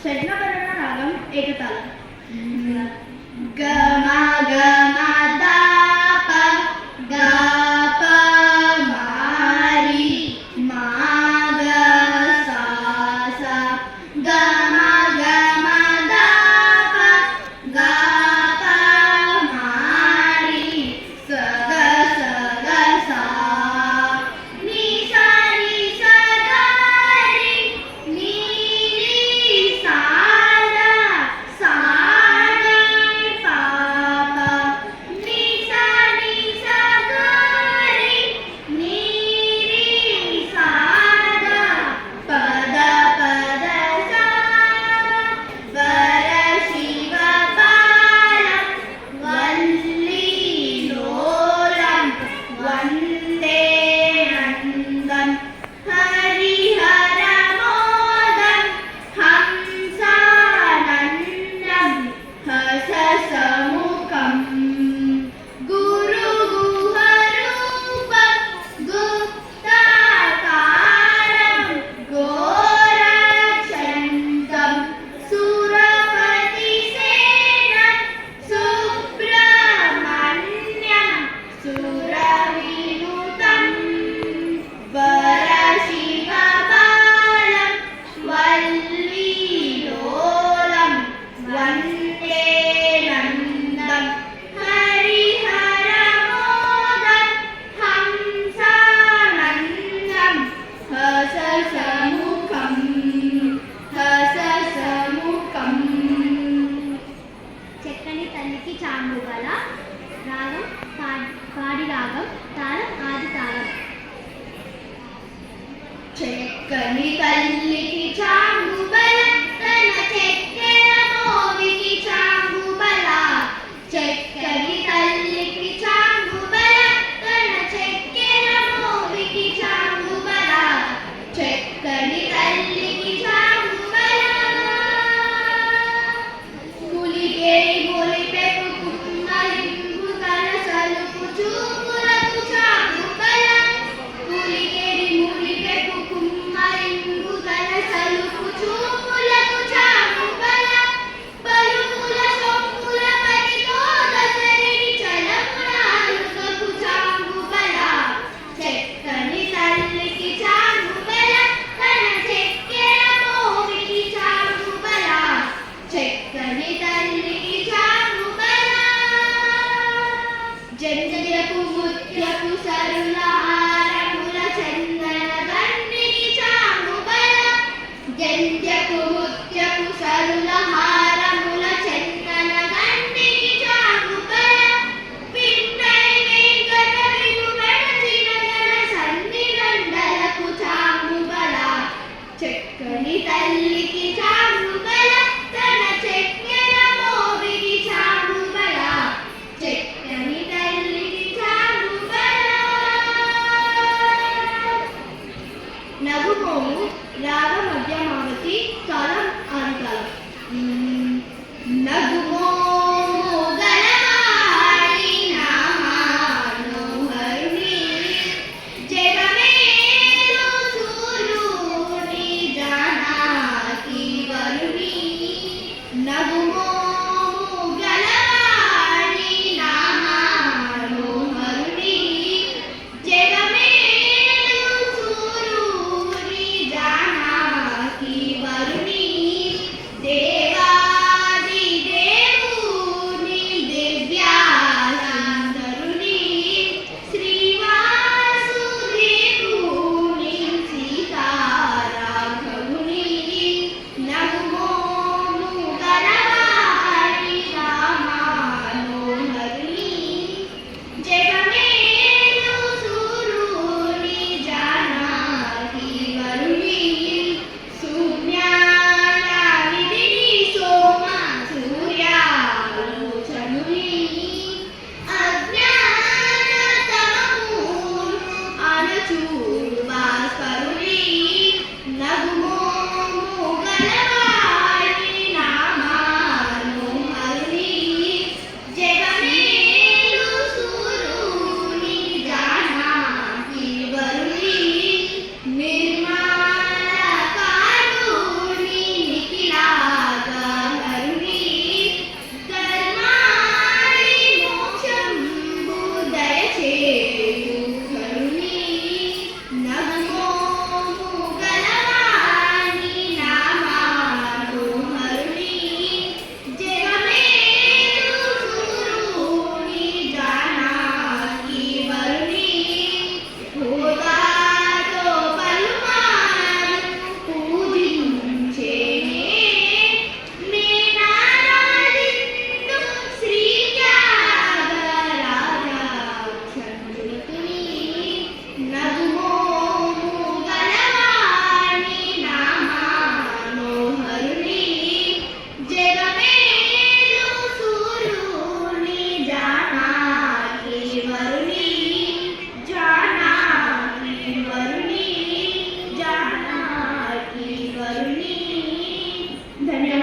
షడ్నకరణ రాగం ఏకతాళం. గ మా గ మా దా ప గా ప మా రి మా గ సా సా గ మా గ మా దా ప గా ప మా రి స గ సా ని సా గ రి ని రి సా ద సా ని పా ప ని సా గ రి ని రి సా ద ప ద సా వర శివ బాలం వల్లి లోలం వందే నందం హరిహర మోదం హంసానందం హససముఖం గురు గుహరూపం గుప్తాకారం ఘోరచండం సురపతి సేనం సుబ్రహ్మణ్యం సురవినుతం వర శివ బాలం వల్లి లోలం వందే నందం హరిహర మోదం హంసానందం హససముఖం హససముఖం. చెక్కని తల్లికి చాంగుబల రాగం పాడి రాగం తాళం ఆది తాళం. చెక్కని తల్లికి చాంగుబల తన చెక్కెర మోవికి చాంగుబల చెక్కని తల్లికి చాంగుబల తన చెక్కెర మోవికి చాంగుబల చెక్కని తల్లికి చాంగుబల కులికేరి మొలిపెకు కుమ్మరింపు కలసలుపు చూపులకు చాంగుబల కులికేరి మొలిపెకు కుమ్మరింపు కలసలుపు చూపులకు ధన్యవాదాలు.